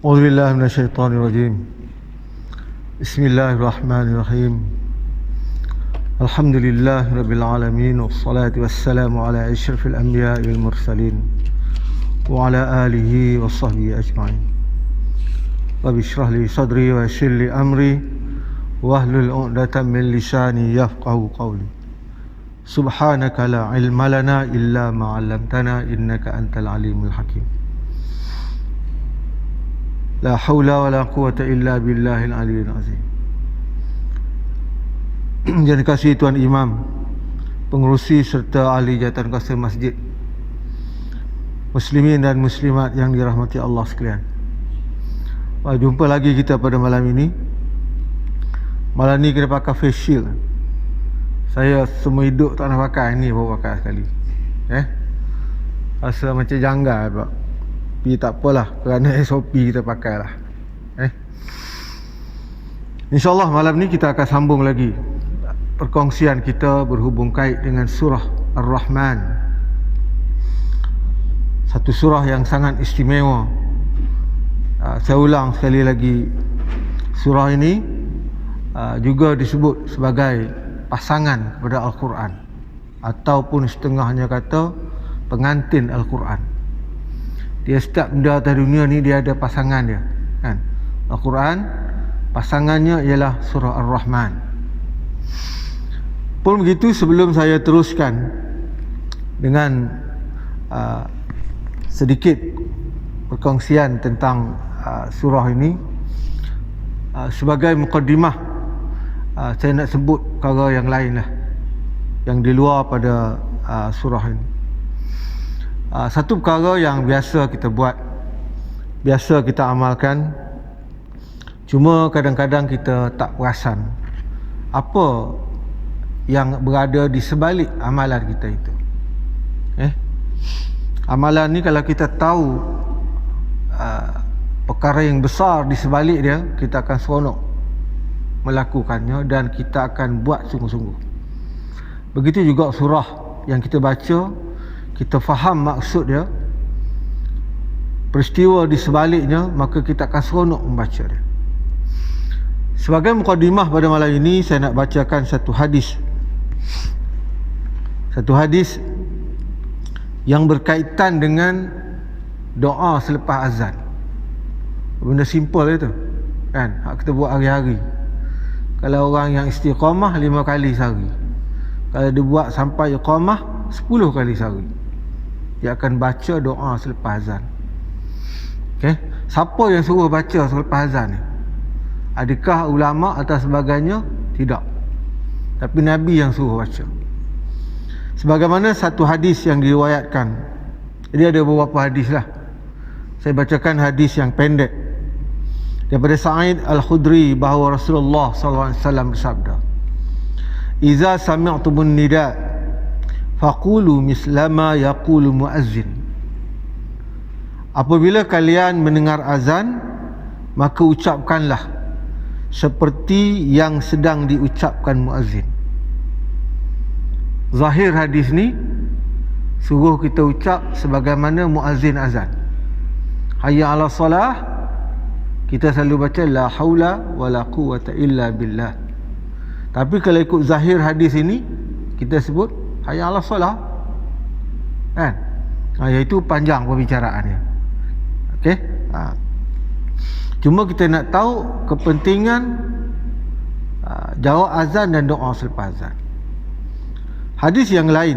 أعوذ بالله من الشيطان الرجيم. بسم الله الرحمن الرحيم. الحمد لله رب العالمين، والصلاة والسلام على أشرف الأنبياء والمرسلين وعلى آله وصحبه أجمعين. رب اشرح لي صدري ويسر لي أمري واحلل عقدة من لساني يفقهوا قولي. سبحانك لا علم لنا إلا ما علمتنا إنك أنت العليم الحكيم. La haula wa la quwata illa billahil aliyyil azim. Yang dikasihi Tuan Imam, pengerusi serta ahli jawatan kuasa masjid, muslimin dan muslimat yang dirahmati Allah sekalian. Jumpa lagi kita pada malam ini. Malam ni kita pakai face shield. Saya semua hidup tak nak pakai, ni baru pakai sekali. Rasa macam janggal pula. Tapi tak apalah, kerana SOP kita pakailah. InsyaAllah malam ni kita akan sambung lagi perkongsian kita berhubung kait dengan surah Ar-Rahman. Satu surah yang sangat istimewa. Saya ulang sekali lagi, surah ini juga disebut sebagai pasangan kepada Al-Quran, ataupun setengahnya kata pengantin Al-Quran. Dia setiap benda atas dunia ni dia ada pasangan dia, kan? Al-Quran pasangannya ialah surah Ar-Rahman. Pun begitu, sebelum saya teruskan dengan sedikit perkongsian tentang surah ini, sebagai mukaddimah, saya nak sebut perkara yang lain lah, yang di luar pada surah ini. Satu perkara yang biasa kita buat, biasa kita amalkan, cuma kadang-kadang kita tak perasan apa yang berada di sebalik amalan kita itu. Amalan ni kalau kita tahu perkara yang besar di sebalik dia, kita akan seronok melakukannya dan kita akan buat sungguh-sungguh. Begitu juga surah yang kita baca, kita faham maksud dia, peristiwa di sebaliknya, maka kita akan seronok membaca dia. Sebagai mukadimah pada malam ini, saya nak bacakan satu hadis. Satu hadis yang berkaitan dengan doa selepas azan. Benda simple itu, kan? Hak kita buat hari-hari. Kalau orang yang istiqamah 5 kali sehari, kalau dia buat sampai iqamah 10 kali sehari, dia akan baca doa selepas azan. Siapa yang suruh baca selepas azan ni? Adakah ulama atau sebagainya? Tidak. Tapi Nabi yang suruh baca. Sebagaimana satu hadis yang diriwayatkan, jadi ada beberapa hadis lah. Saya bacakan hadis yang pendek daripada Sa'id Al-Khudri bahawa Rasulullah SAW bersabda, "Iza sami'tumun nida' faqulu mislama yaqulu muazzin." Apabila kalian mendengar azan, maka ucapkanlah seperti yang sedang diucapkan muazzin. Zahir hadis ni suruh kita ucap sebagaimana muazzin azan. Hayya 'ala salah, kita selalu baca la haula wala quwata illa billah. Tapi kalau ikut zahir hadis ini, kita sebut hayya 'ala salah, kan? Iaitu panjang pembicaraannya. Cuma kita nak tahu kepentingan jawab azan dan doa selepas azan. Hadis yang lain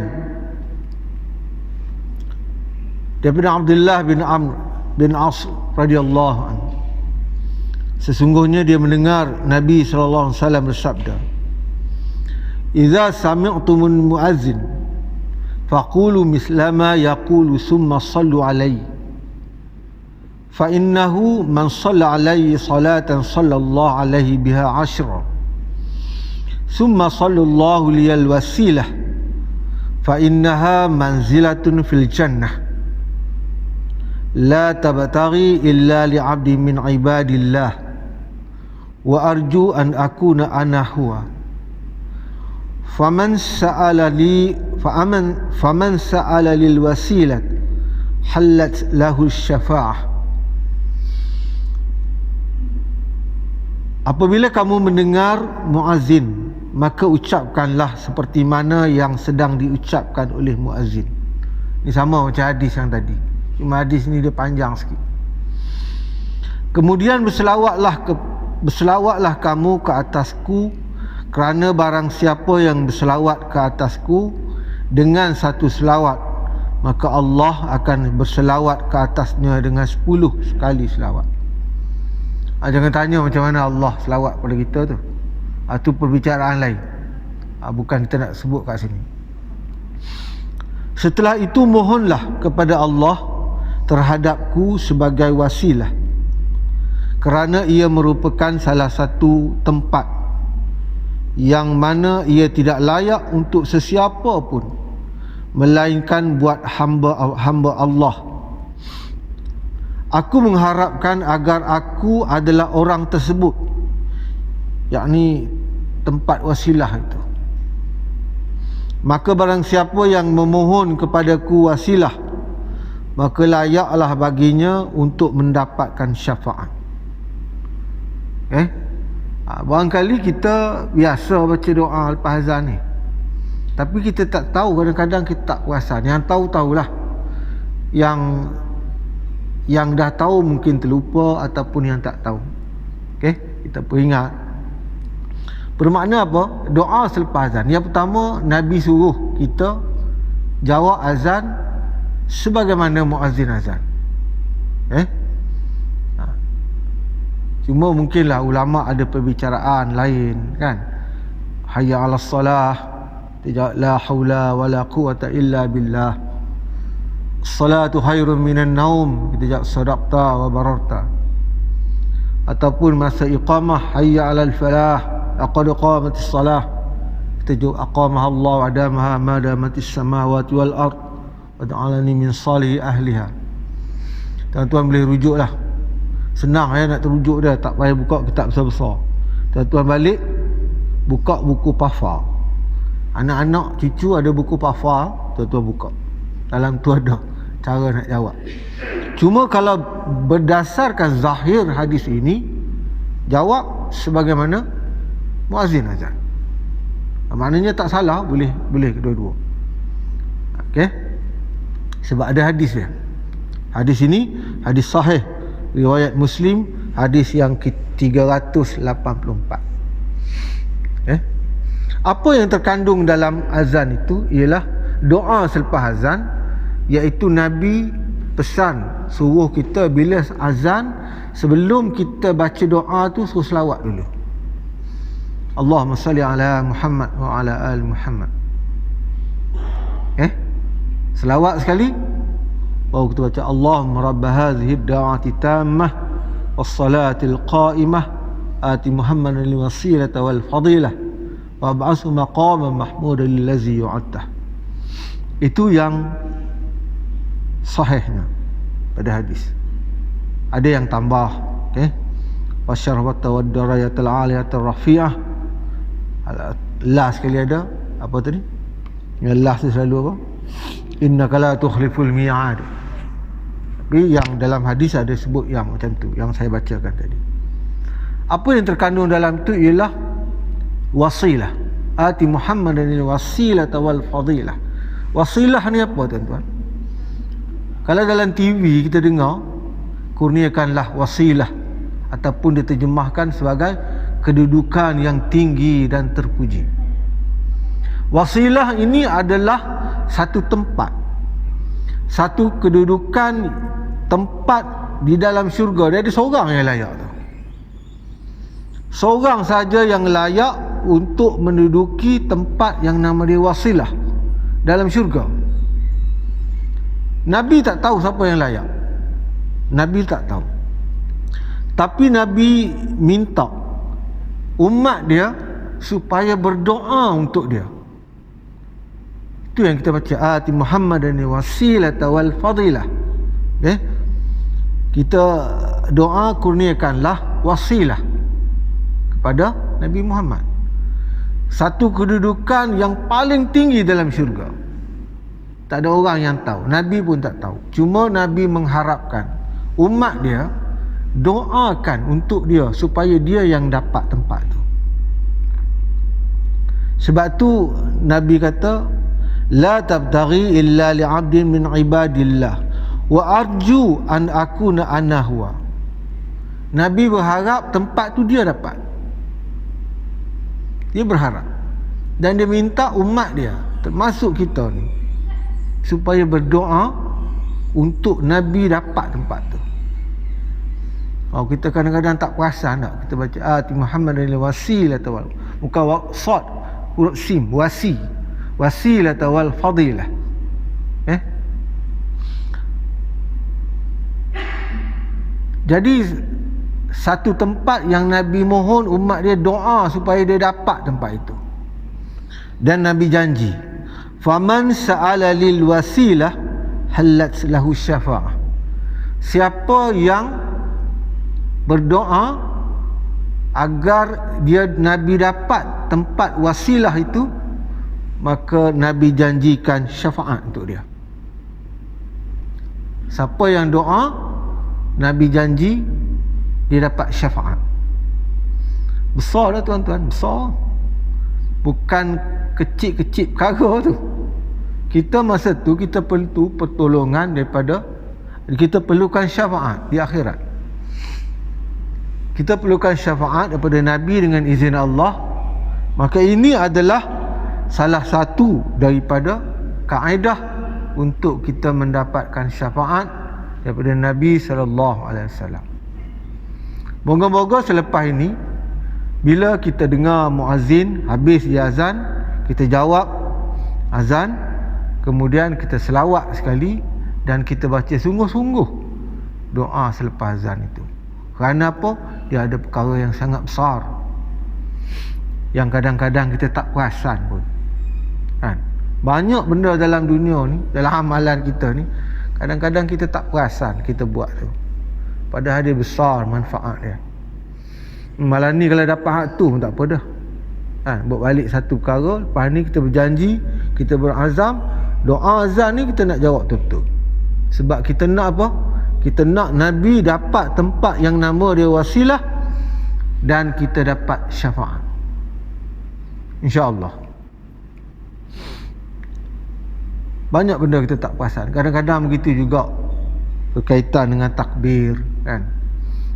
daripada Abdullah bin Amr bin As radhiyallahu anhu, sesungguhnya dia mendengar Nabi sallallahu alaihi wasallam bersabda, "Idza sami'tumun muazzin faqulu mislama yaqulu summa sallu alaihi fa innahu man shalla alaihi salatan sallallahu alaihi biha 10 summa sallallahu liyal wasilah fa innaha manzilatun fil jannah la tabtaghi illa li 'abdin min 'ibadillah wa arju an akuna ana huwa faman sa'ala lil wasilah halat lahu syafa'ah Apabila kamu mendengar muazzin, maka ucapkanlah seperti mana yang sedang diucapkan oleh muazzin. Ini sama macam hadis yang tadi, cuma hadis ni dia panjang sikit. Kemudian berselawatlah kamu ke atasku, kerana barang siapa yang berselawat ke atasku dengan satu selawat, maka Allah akan berselawat ke atasnya dengan 10 sekali selawat. Jangan tanya macam mana Allah selawat pada kita tu. Itu perbicaraan lain. Bukan kita nak sebut kat sini. Setelah itu mohonlah kepada Allah terhadapku sebagai wasilah, kerana ia merupakan salah satu tempat yang mana ia tidak layak untuk sesiapa pun melainkan buat hamba Allah. Aku mengharapkan agar aku adalah orang tersebut, yakni tempat wasilah itu. Maka barang siapa yang memohon kepadaku wasilah, maka layaklah baginya untuk mendapatkan syafaat. Barangkali kita biasa baca doa lepas azan ni, tapi kita tak tahu, kadang-kadang kita tak perasan. Yang tahu-tahulah, yang dah tahu mungkin terlupa, ataupun yang tak tahu. Kita peringat. Bermakna apa? Doa selepas azan. Yang pertama, Nabi suruh kita jawab azan sebagaimana muazzin azan. Cuma mungkinlah ulama ada perbicaraan lain, kan? Hayya 'alas salah, la haula wala quwata illa billah. Salatu khairun minan naum, kita jawab sadaqta wa bararta. Ataupun masa iqamah, hayya 'alal falah, laqad qamatis salah, kita jawab aqamaha Allah wa adamaha ma damatis samawati wal ard wa ja'alani min salihi ahliha. Tuan-tuan boleh rujuklah, senang nak terujuk dia, tak payah buka kitab besar-besar. Tuan-tuan balik buka buku Pafa, anak-anak cucu ada buku Pafa, tuan-tuan buka, dalam tu ada cara nak jawab. Cuma kalau berdasarkan zahir hadis ini, jawab sebagaimana muazzin azan. Maknanya tak salah, boleh kedua-dua. Sebab ada hadis dia. Hadis ini hadis sahih riwayat Muslim, hadis yang ke-384. Apa yang terkandung dalam azan itu ialah doa selepas azan, iaitu Nabi pesan suruh kita bila azan, sebelum kita baca doa tu suruh selawat dulu. Allahumma salli ala Muhammad wa ala ali Muhammad. Selawat sekali, baru kita baca Allahumma rabb hadhihi ad-da'wati tammah was-salatil qa'imah ati Muhammadan al-wasilata wal fadilah wa ba'athu maqaman mahmudan allazi yu'attah. Itu yang sahihnya pada hadis. Ada yang tambah, wasyarwata wad-darajatul 'aliyatur rafi'ah. Last sekali ada apa tadi? Yang last tu selalu apa? Innaka la tukhliful mi'ad. Tapi yang dalam hadis ada sebut yang macam tu, yang saya bacakan tadi. Apa yang terkandung dalam tu ialah wasilah. Ati Muhammadan al-wasilata wal fadilah. Wasilah ni apa, tuan-tuan? Kalau dalam TV kita dengar, kurniakanlah wasilah, ataupun diterjemahkan sebagai kedudukan yang tinggi dan terpuji. Wasilah ini adalah satu tempat, satu kedudukan, tempat di dalam syurga. Dia ada seorang yang layak tu. Seorang saja yang layak untuk menduduki tempat yang nama dia wasilah dalam syurga. Nabi tak tahu siapa yang layak. Nabi tak tahu. Tapi Nabi minta umat dia supaya berdoa untuk dia. Itu yang kita baca, ati Muhammadan wasilata wal fadilah. Kita doa kurniakanlah wasilah kepada Nabi Muhammad, satu kedudukan yang paling tinggi dalam syurga. Tak ada orang yang tahu, Nabi pun tak tahu. Cuma Nabi mengharapkan umat dia doakan untuk dia supaya dia yang dapat tempat tu. Sebab tu Nabi kata, la tabtaghi illa li'abdin min ibadillah wa arju an akuna ana huwa. Nabi berharap tempat tu dia dapat. Dia berharap dan dia minta umat dia, termasuk kita ni, supaya berdoa untuk Nabi dapat tempat tu. Oh, kita kadang-kadang tak perasan tak, kita baca ati Muhammad al wasilah wal muka sad huruf sim wasilah wal fadilah. Jadi satu tempat yang Nabi mohon umat dia doa supaya dia dapat tempat itu. Dan Nabi janji, faman sa'ala lil wasilah halat lahu syafa'ah. Siapa yang berdoa agar dia Nabi dapat tempat wasilah itu, maka Nabi janjikan syafaat untuk dia. Siapa yang doa, Nabi janji dia dapat syafaat. Besar dah tuan-tuan, besar. Bukan kecil-kecil perkara tu. Kita masa tu kita perlu pertolongan daripada, kita perlukan syafaat di akhirat. Kita perlukan syafaat daripada Nabi dengan izin Allah. Maka ini adalah salah satu daripada kaedah untuk kita mendapatkan syafaat daripada Nabi SAW. Moga-moga selepas ini, bila kita dengar muazzin habis dia azan, kita jawab azan, kemudian kita selawat sekali dan kita baca sungguh-sungguh doa selepas azan itu. Kerana apa? Dia ada perkara yang sangat besar yang kadang-kadang kita tak perasan pun, kan? Banyak benda dalam dunia ni, dalam amalan kita ni, kadang-kadang kita tak perasan kita buat tu, padahal dia besar manfaat dia. Malam ni kalau dapat hak tu pun tak apa dah, kan? Buat balik satu perkara. Lepas ni kita berjanji, kita berazam, doa azan ni kita nak jawab betul-betul. Sebab kita nak apa? Kita nak Nabi dapat tempat yang nama dia wasilah dan kita dapat syafaat, InsyaAllah. Banyak benda kita tak perasan. Kadang-kadang begitu juga berkaitan dengan takbir, kan?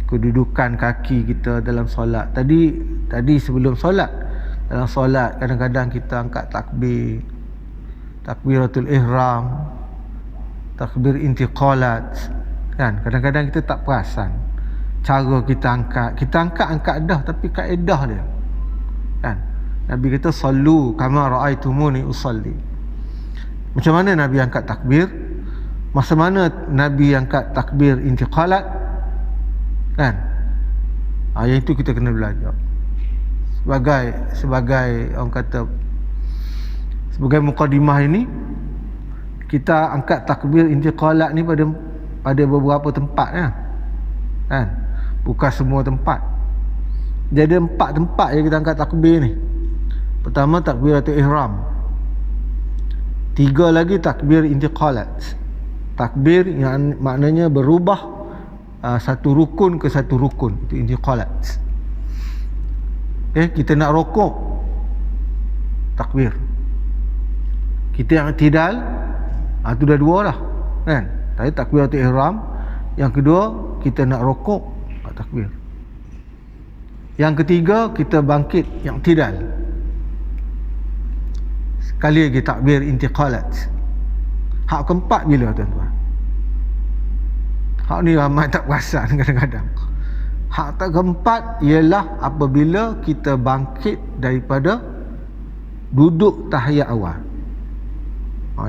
Kedudukan kaki kita dalam solat. Tadi sebelum solat, dalam solat kadang-kadang kita angkat takbir, takbiratul ihram, takbir intiqalat, kan? Kadang-kadang kita tak perasan cara kita angkat dah, tapi kaedah dia, kan? Nabi kata sallu kama ra'aitumuni usalli. Macam mana Nabi angkat takbir? Masa mana Nabi angkat takbir intiqalat, kan? Yang itu kita kena belajar. Sebagai orang kata, sebagai mukadimah ini, kita angkat takbir intiqalat ni pada beberapa tempat, ya, kan? Bukan semua tempat. Jadi 4 tempat je kita angkat takbir ni. Pertama takbiratul ihram, 3 lagi takbir intiqalat. Takbir yang maknanya berubah satu rukun ke satu rukun, itu intiqalat. Kita nak rokok, takbir. Kita yang i'tidal, itu dah 2 dah, kan? Tadi takbiratul ihram, yang kedua kita nak rokok, takbir. Yang ketiga kita bangkit yang i'tidal. Sekali lagi takbir intiqalat. Hak keempat bila, tuan-tuan? Hak ni ramai tak perasan kadang-kadang. Hak keempat ialah apabila kita bangkit daripada duduk tahiyat awal.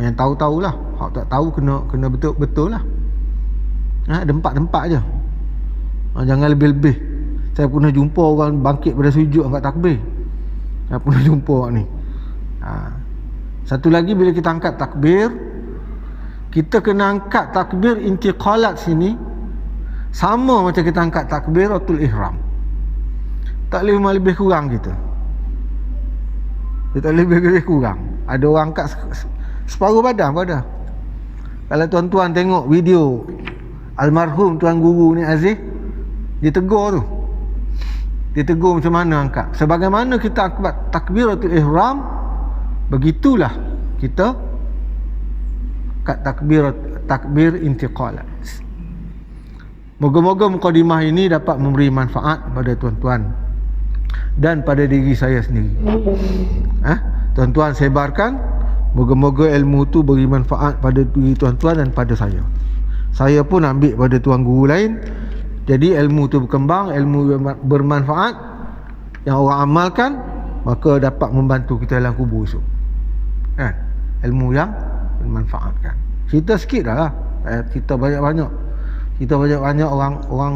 Yang tahu-tahulah. Hak tak tahu kena betul-betul lah. Ada 4 tempat je. Jangan lebih-lebih. Saya pernah jumpa orang bangkit pada sujud angkat takbir. Saya pernah jumpa orang ni. Satu lagi, bila kita angkat takbir, kita kena angkat takbir intiqalat sini sama macam kita angkat takbiratul ihram. Tak boleh lebih kurang kita. Dia tak boleh lebih kurang. Ada orang angkat separuh badan pada. Kalau tuan-tuan tengok video almarhum Tuan Guru ni Aziz, Dia tegur tu. Dia tegur macam mana angkat. Sebagaimana kita angkat takbiratul ihram, begitulah kita kat takbir intiqalat. Moga-moga mukadimah ini dapat memberi manfaat pada tuan-tuan dan pada diri saya sendiri. Tuan-tuan sebarkan, moga-moga ilmu tu beri manfaat pada diri tuan-tuan dan pada saya. Saya pun ambil pada tuan guru lain. Jadi ilmu tu berkembang, ilmu bermanfaat yang orang amalkan, maka dapat membantu kita dalam kubur esok. Ilmu yang bermanfaatkan. Cerita sikit dah lah. Cerita banyak-banyak. Kita banyak-banyak orang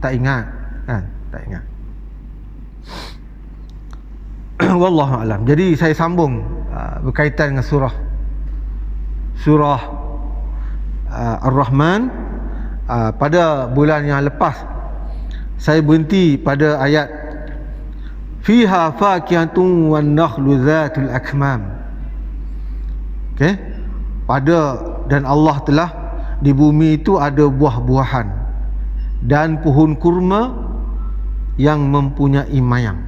tak ingat, kan? Tak ingat. Wallahu a'lam. Jadi saya sambung berkaitan dengan surah Ar-Rahman. Pada bulan yang lepas saya berhenti pada ayat fiha fakihatun wan nakhlu zatul akmam. Okey. Dan Allah telah di bumi itu ada buah-buahan dan pohon kurma yang mempunyai mayang.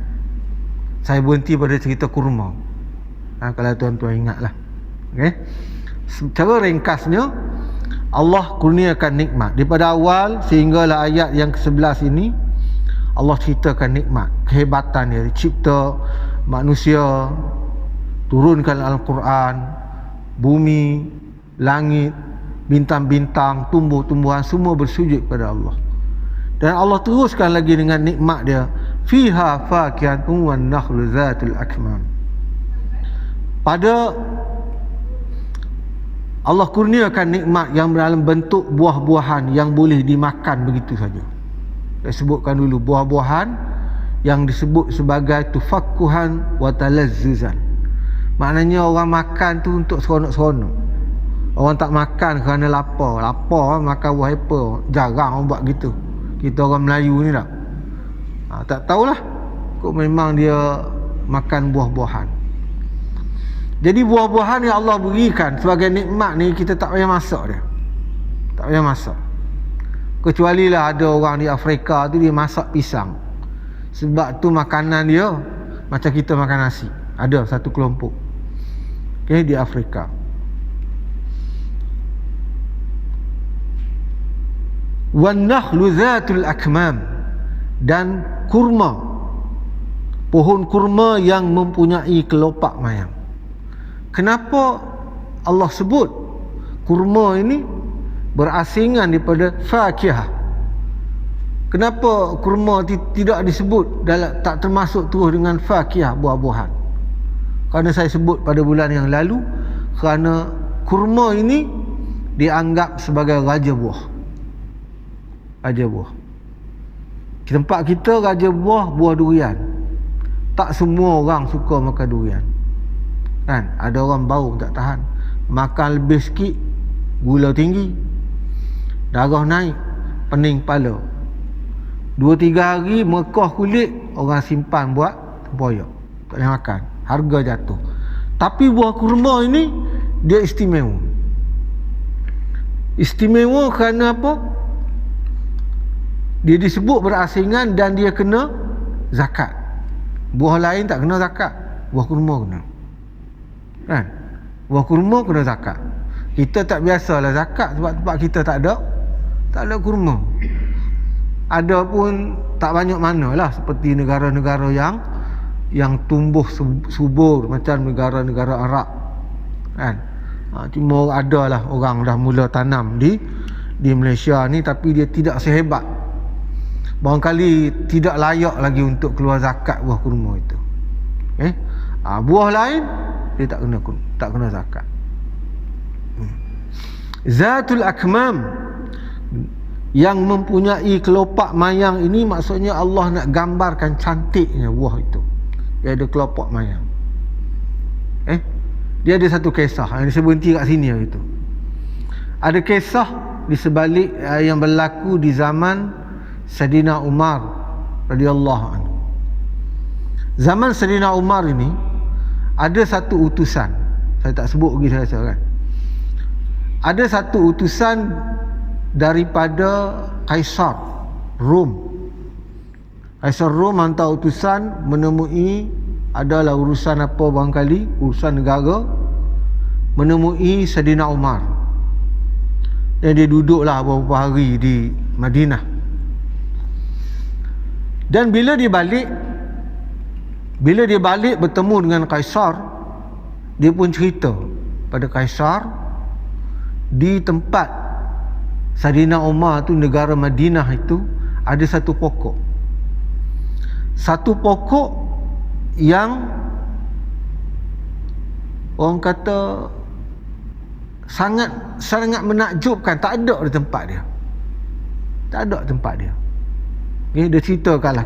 Saya berhenti pada cerita kurma. Kalau tuan-tuan ingatlah. Okey. Secara ringkasnya, Allah kurniakan nikmat daripada awal sehinggalah ayat yang ke-11 ini. Allah ceritakan nikmat, kehebatan dia, cipta manusia, turunkan Al-Quran, bumi, langit, bintang-bintang, tumbuh-tumbuhan, semua bersujud kepada Allah. Dan Allah teruskan lagi dengan nikmat dia, fiha fakihatun wan nakhlu zatul akmam. Pada Allah kurniakan nikmat yang dalam bentuk buah-buahan yang boleh dimakan begitu saja. Saya sebutkan dulu buah-buahan yang disebut sebagai tufakkuhan wa talazzuzan. Maknanya orang makan tu untuk seronok-seronok. Orang tak makan kerana lapar. Lapar makan buah apple. Jarang orang buat gitu. Kita orang Melayu ni tak. Tak tahulah. Kok memang dia makan buah-buahan. Jadi buah-buahan yang Allah berikan sebagai nikmat ni, kita tak payah masak dia. Tak payah masak. Kecuali lah ada orang di Afrika tu dia masak pisang. Sebab tu makanan dia macam kita makan nasi. Ada satu kelompok, okay, di Afrika. Wan nakhlu zatul akmam, dan kurma, pohon kurma yang mempunyai kelopak mayang. Kenapa Allah sebut kurma ini berasingan daripada fakihah? Kenapa kurma tidak disebut tak termasuk terus dengan fakihah, buah-buahan? Kerana saya sebut pada bulan yang lalu, kerana kurma ini dianggap sebagai raja buah. Raja buah. Tempat kita raja buah durian. Tak semua orang suka makan durian, kan? Ada orang bau tak tahan. Makan lebih sikit, gula tinggi, darah naik, pening kepala. 2-3 hari mekah kulit, orang simpan buat tempoyak, tak boleh makan, harga jatuh. Tapi buah kurma ini dia istimewa. Istimewa kerana apa? Dia disebut berasingan dan dia kena zakat. Buah lain tak kena zakat, buah kurma kena, kan? Buah kurma kena zakat. Kita tak biasalah zakat sebab tempat kita tak ada kurma. Ada pun tak banyak manalah, seperti negara-negara yang tumbuh subur macam negara-negara Arab, kan? Cuma adalah orang dah mula tanam di Malaysia ni, tapi dia tidak sehebat, barangkali tidak layak lagi untuk keluar zakat buah kurma itu. Buah lain dia tak kena zakat. Zatul akmam, yang mempunyai kelopak mayang ini, maksudnya Allah nak gambarkan cantiknya buah itu. Dia ada kelopak mayang. Dia ada satu kisah yang saya berhenti kat sini hari itu. Ada kisah di sebalik yang berlaku di zaman Sayyidina Umar radhiyallahu anhu. Zaman Sayyidina Umar ini ada satu utusan, saya tak sebut lagi saya kan. Ada satu utusan daripada Kaisar Rom. Kaisar Rom hantar utusan menemui, adalah urusan apa barangkali, urusan negara, menemui Saidina Umar. Dan dia duduklah beberapa hari di Madinah. Dan bila dia balik bertemu dengan Kaisar, dia pun cerita pada Kaisar, di tempat Saidina Umar tu, negara Madinah itu, ada satu pokok yang orang kata sangat menakjubkan. Tak ada di tempat dia. Okay, dia ceritakanlah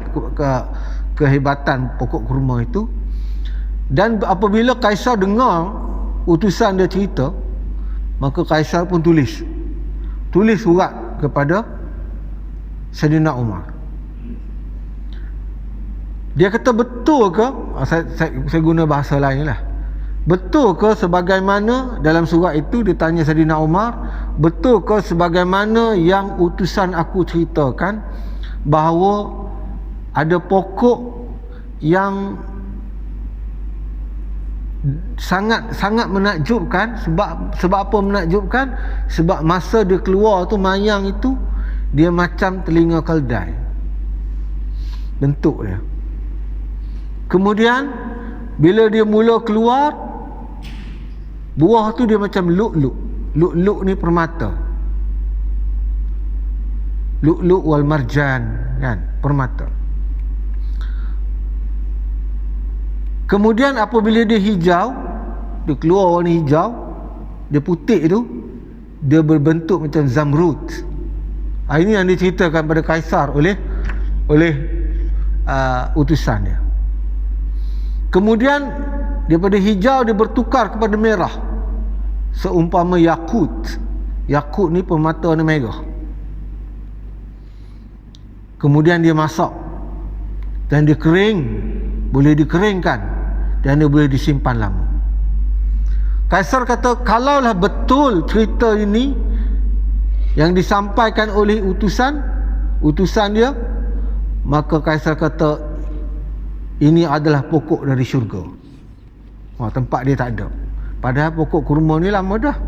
kehebatan pokok kurma itu. Dan apabila Kaisar dengar utusan dia cerita, maka Kaisar pun tulis surat kepada Saidina Umar. Dia kata, betul ke, saya guna bahasa lain lah, betul ke sebagaimana dalam surat itu dia tanya Saidina Umar, betul ke sebagaimana yang utusan aku ceritakan, bahawa ada pokok yang sangat menakjubkan. Sebab apa menakjubkan? Sebab masa dia keluar tu, mayang itu dia macam telinga keldai bentuk dia. Kemudian bila dia mula keluar, buah tu dia macam lu'lu'. Lu'lu' ni permata. Lu'lu' wal marjan, kan, permata. Kemudian apabila dia hijau, dia keluar warna hijau, dia putih tu, dia berbentuk macam zamrud. Ini yang diceritakan pada Kaisar oleh utusan dia. Kemudian daripada hijau dia bertukar kepada merah, seumpama yakut. Yakut ni permata warna merah. Kemudian dia masak dan dia kering, boleh dikeringkan, dan dia boleh disimpan lama. Kaisar kata, kalaulah betul cerita ini yang disampaikan oleh utusan dia, maka Kaisar kata, ini adalah pokok dari syurga. Tempat dia tak ada. Padahal pokok kurma ni lama dah.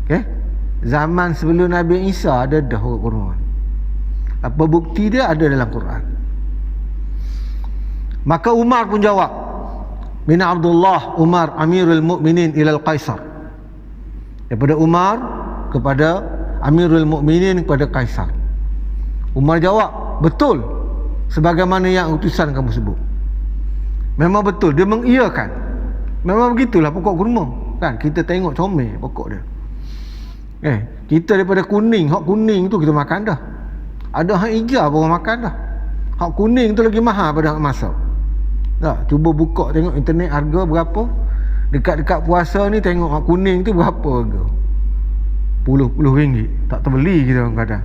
Okay? Zaman sebelum Nabi Isa ada dah pokok kurma. Apa bukti dia? Ada dalam Quran. Maka Umar pun jawab, bin Abdullah Umar Amirul Mukminin ilal Kaisar. Daripada Umar kepada Amirul Mukminin kepada Kaisar. Umar jawab, betul sebagaimana yang utusan kamu sebut. Memang betul, dia mengiyakan. Memang begitulah pokok kurma, kan? Kita tengok comel pokok dia. Kita daripada kuning, hak kuning tu kita makan dah. Ada hak hijau baru makan dah. Hak kuning tu lagi mahal pada hak masak. Tak, cuba buka tengok internet harga berapa. Dekat-dekat puasa ni tengok hak kuning tu berapa harga. Puluh ringgit. Tak terbeli kita orang kadang.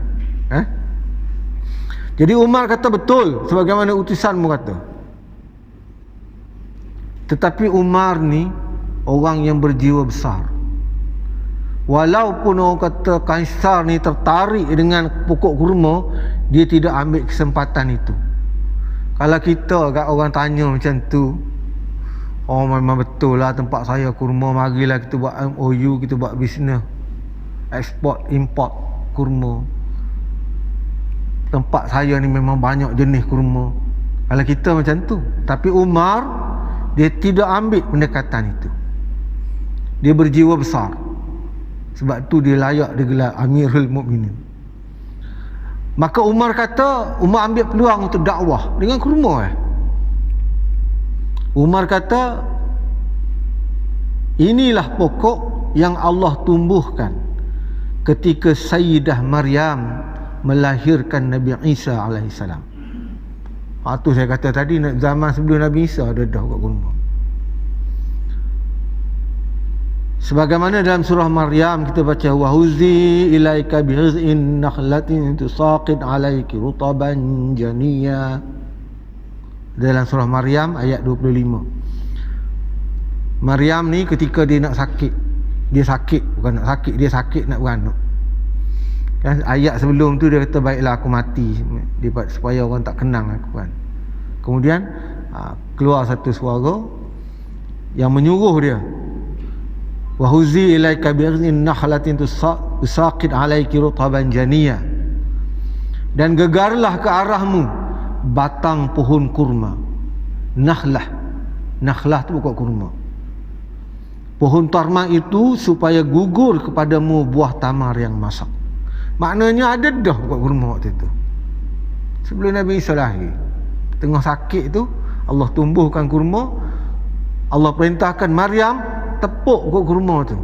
Jadi Umar kata betul sebagaimana utusanmu kata. Tetapi Umar ni orang yang berjiwa besar. Walaupun orang kata Kaisar ni tertarik dengan pokok kurma, dia tidak ambil kesempatan itu. Kalau kita kat orang tanya macam tu, oh memang betul lah tempat saya kurma, marilah kita buat MOU, kita buat bisnes ekspor import kurma. Tempat saya ni memang banyak jenis kurma. Kalau kita macam tu. Tapi Umar, dia tidak ambil pendekatan itu. Dia berjiwa besar. Sebab tu dia layak digelar Amirul Mukminin. Maka Umar kata, Umar ambil peluang untuk dakwah dengan kurma. Umar kata, inilah pokok yang Allah tumbuhkan ketika Sayyidah Maryam melahirkan Nabi Isa alaihissalam. Tu saya kata tadi, zaman sebelum Nabi Isa ada dah pokok kurma. Sebagaimana dalam surah Maryam kita baca, wa huzi ilaika bihiz'in nakhlatin tusaqid alaiki rutaban janiyya. Dalam surah Maryam ayat 25. Maryam ni ketika dia nak sakit, dia sakit, bukan nak sakit, dia sakit nak beranak. Kan ayat sebelum tu dia kata baiklah aku mati supaya orang tak kenang aku kan. Kemudian keluar satu suara yang menyuruh dia, wa huzi ilaika bi'iznin nakhlatin tusaqit alaiki rutaban janiyya, dan gegarlah ke arahmu batang pohon kurma. Nakhlah tu pokok kurma. Pohon tarma itu supaya gugur kepadamu buah tamar yang masak. Maknanya ada dah pokok kurma waktu itu, sebelum Nabi Isa lahir. Tengah sakit tu Allah tumbuhkan kurma. Allah perintahkan Maryam tepuk pokok kurma tu.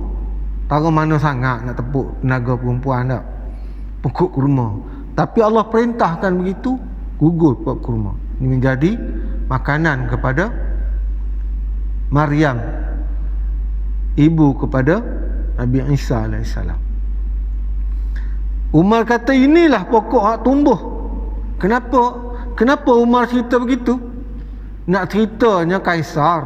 Tahu mana sangat nak tepuk tenaga perempuan tak, pokok kurma. Tapi Allah perintahkan begitu, gugur pokok kurma. Ini menjadi makanan kepada Maryam, ibu kepada Nabi Isa AS. Umar kata inilah pokok hak tumbuh. Kenapa Umar cerita begitu? Nak ceritanya Kaisar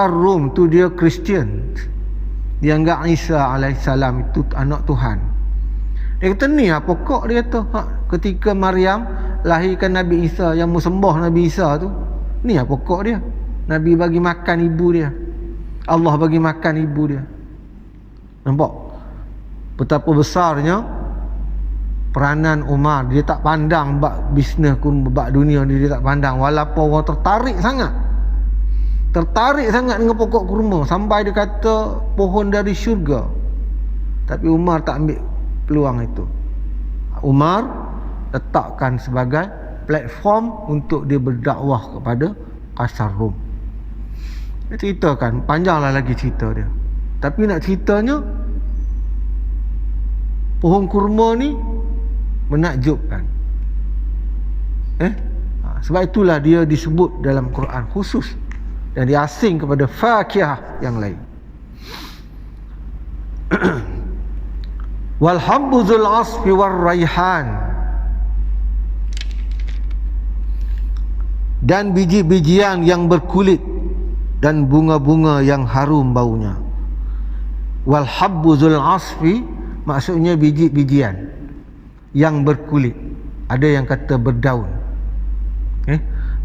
Rom tu dia Kristian. Dia anggap Isa AS itu anak Tuhan. Dia kata ni lah pokok, dia kata ketika Maryam lahirkan Nabi Isa, yang sembah Nabi Isa tu, ni lah pokok dia. Nabi bagi makan ibu dia, Allah bagi makan ibu dia. Nampak betapa besarnya peranan Umar. Dia tak pandang bab bisnes bab dunia dia tak pandang. Walaupun orang tertarik sangat dengan pokok kurma, sampai dia kata pohon dari syurga, tapi Umar tak ambil peluang itu. Umar letakkan sebagai platform untuk dia berdakwah kepada Kaisar Rom. Dia ceritakan, panjanglah lagi cerita dia, tapi nak ceritanya pohon kurma ni menakjubkan. Sebab itulah dia disebut dalam Quran khusus dan diasing kepada fakihah yang lain. Wal habbu dzul asfi war raihan, dan biji-bijian yang berkulit dan bunga-bunga yang harum baunya. Wal habbu dzul asfi maksudnya biji-bijian yang berkulit, ada yang kata berdaun.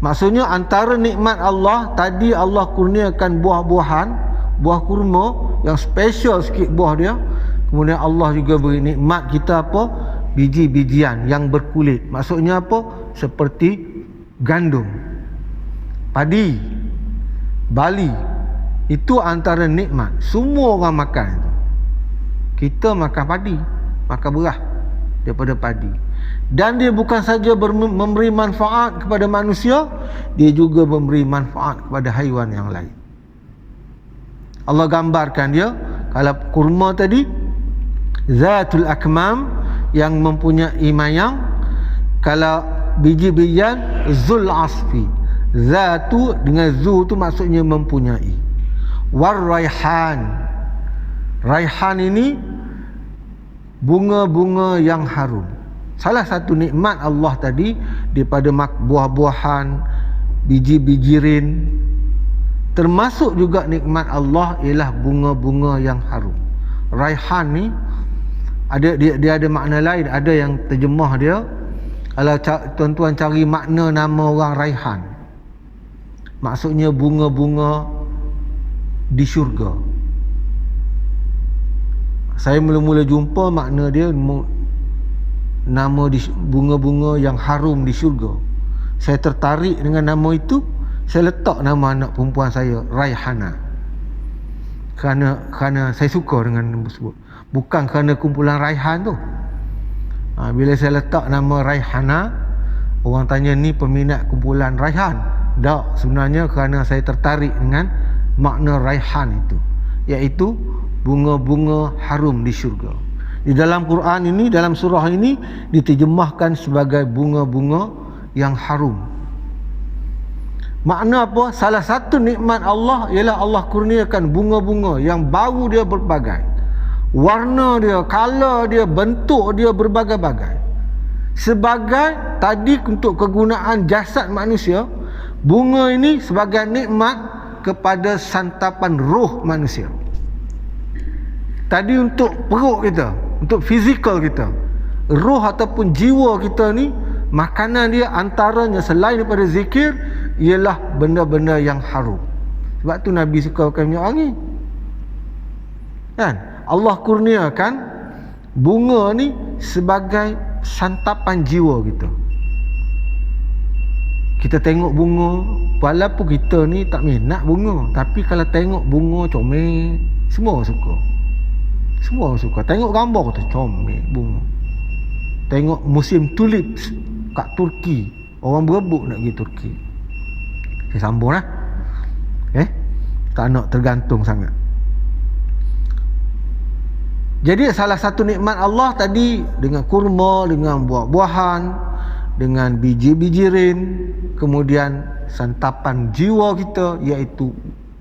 Maksudnya antara nikmat Allah tadi, Allah kurniakan buah-buahan, buah kurma yang special sikit buah dia. Kemudian Allah juga beri nikmat kita apa? Biji-bijian yang berkulit. Maksudnya apa? Seperti gandum, padi, bali. Itu antara nikmat. Semua orang makan itu. Kita makan padi, makan beras daripada padi. Dan dia bukan saja memberi manfaat kepada manusia, dia juga memberi manfaat kepada haiwan yang lain. Allah gambarkan dia, kalau kurma tadi zatul akmam, yang mempunyai mayang. Kalau biji-bijian zul asfi, zatu dengan zu tu maksudnya mempunyai. War raihan, raihan ini bunga-bunga yang harum. Salah satu nikmat Allah tadi daripada buah-buahan, biji-bijirin, termasuk juga nikmat Allah ialah bunga-bunga yang harum. Raihan ni dia ada makna lain. Ada yang terjemah dia, kalau tuan-tuan cari makna nama orang Raihan, maksudnya bunga-bunga di syurga. Saya mula-mula jumpa makna dia nama bunga-bunga yang harum di syurga. Saya tertarik dengan nama itu. Saya letak nama anak perempuan saya Raihana, kerana saya suka dengan nama tersebut. Bukan kerana kumpulan Raihan tu. Bila saya letak nama Raihana, orang tanya ni peminat kumpulan Raihan. Tak, sebenarnya kerana saya tertarik dengan makna Raihan itu, iaitu bunga-bunga harum di syurga. Di dalam Quran ini, dalam surah ini diterjemahkan sebagai bunga-bunga yang harum. Makna apa? Salah satu nikmat Allah ialah Allah kurniakan bunga-bunga yang bau dia berbagai, warna dia, color dia, bentuk dia berbagai-bagai. Sebagai tadi untuk kegunaan jasad manusia, bunga ini sebagai nikmat kepada santapan roh manusia. Tadi untuk perut kita, untuk fizikal kita. Roh ataupun jiwa kita ni, makanan dia antaranya selain daripada zikir ialah benda-benda yang harum. Sebab tu Nabi suka makan minyak wangi. Kan? Allah kurniakan bunga ni sebagai santapan jiwa kita. Kita tengok bunga, walaupun kita ni tak minat bunga, tapi kalau tengok bunga comel, semua orang suka. Semua orang suka. Tengok gambar tu comel bunga. Tengok musim tulip kat Turki, orang berebut nak pergi Turki. Saya sambung lah. Tak nak tergantung sangat. Jadi salah satu nikmat Allah tadi dengan kurma, dengan buah-buahan, dengan biji-biji rin, kemudian santapan jiwa kita iaitu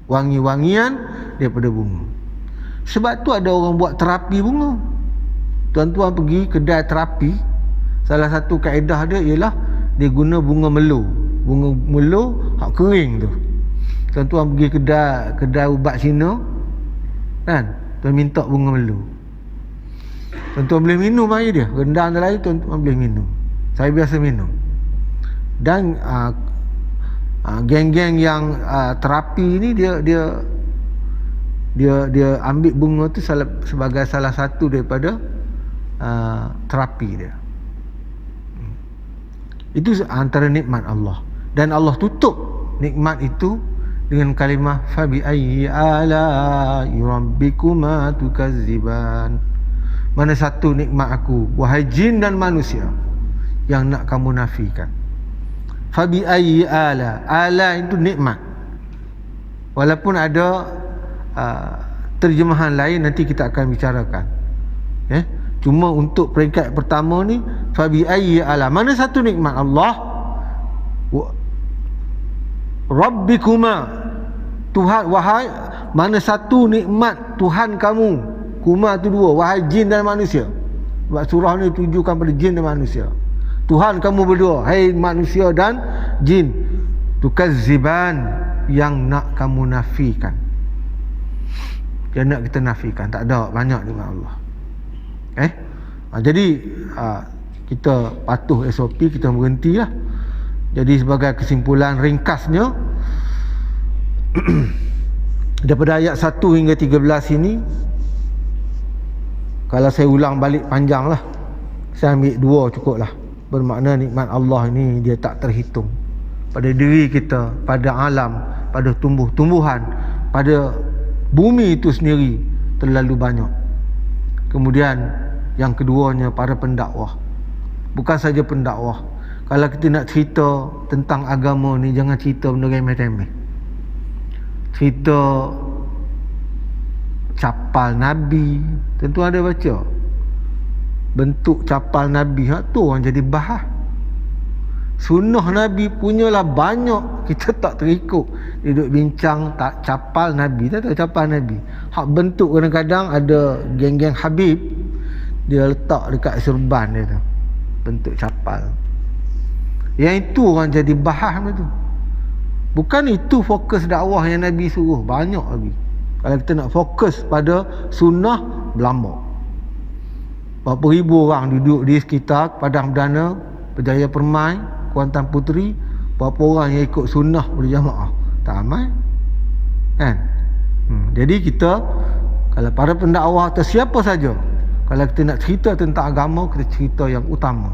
wangi-wangian daripada bunga. Sebab tu ada orang buat terapi bunga. Tuan-tuan pergi kedai terapi, salah satu kaedah dia ialah dia guna bunga melo. Bunga melo hak kering tu. Tuan-tuan pergi kedai ubat Cina, kan? Tuan minta bunga melo. Tuan-tuan boleh minum air dia, rendang dan lain, tuan-tuan boleh minum. Saya biasa minum. Dan geng-geng yang terapi ni dia ambil bunga tu sebagai salah satu daripada terapi dia. Itu antara nikmat Allah. Dan Allah tutup nikmat itu dengan kalimah fabi ayyi ala rabbikuma tukazziban. Mana satu nikmat aku, wahai jin dan manusia, yang nak kamu nafikan? Fabi ayyi ala. Ala itu nikmat. Walaupun ada terjemahan lain, nanti kita akan bicarakan. Cuma untuk peringkat pertama ni, fabi ayyi ala. Mana satu nikmat Allah? Rabbikuma, Tuhan, wahai, mana satu nikmat Tuhan kamu. Kuma tu dua, wahai jin dan manusia. Sebab surah ni tujukan pada jin dan manusia. Tuhan kamu berdua, hai manusia dan jin. Tukazziban, yang nak kamu nafikan. Yang nak kita nafikan. Tak ada banyak nikmat Allah. Jadi kita patuh SOP, kita berhentilah. Jadi sebagai kesimpulan ringkasnya, daripada ayat 1 hingga 13 ini, kalau saya ulang balik panjang lah, saya ambil 2 cukup lah. Bermakna nikmat Allah ini dia tak terhitung. Pada diri kita, pada alam, pada tumbuh-tumbuhan, pada bumi itu sendiri terlalu banyak. Kemudian yang keduanya, para pendakwah. Bukan saja pendakwah. Kalau kita nak cerita tentang agama ni, jangan cerita benda remeh-temeh. Cerita capal Nabi, tentu ada baca bentuk capal Nabi, tu orang jadi bahas. Sunnah Nabi punyalah banyak, kita tak terikut. Duduk bincang tak capal Nabi, tak tahu capal Nabi. Hak bentuk kadang-kadang ada geng-geng Habib, dia letak dekat serban dia tu, bentuk capal. Yang itu orang jadi bahas tu. Bukan itu fokus dakwah yang Nabi suruh, banyak lagi. Kalau kita nak fokus pada sunnah, berlambak. Berapa ribu orang duduk di sekitar Padang Perdana, Berjaya Permai, Kuantan Puteri. Berapa orang yang ikut sunnah berjamaah? Tak ramai, kan? Jadi kita, kalau para pendakwah atau siapa saja, kalau kita nak cerita tentang agama, kita cerita yang utama.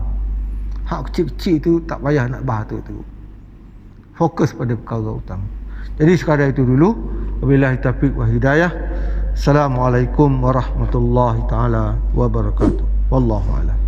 Hak kecil-kecil tu tak payah nak bahas tu. Fokus pada perkara utama. Jadi sekadar itu dulu. Wabillahi taufiq wa hidayah. Assalamualaikum warahmatullahi taala wabarakatuh. Wallahu a'lam.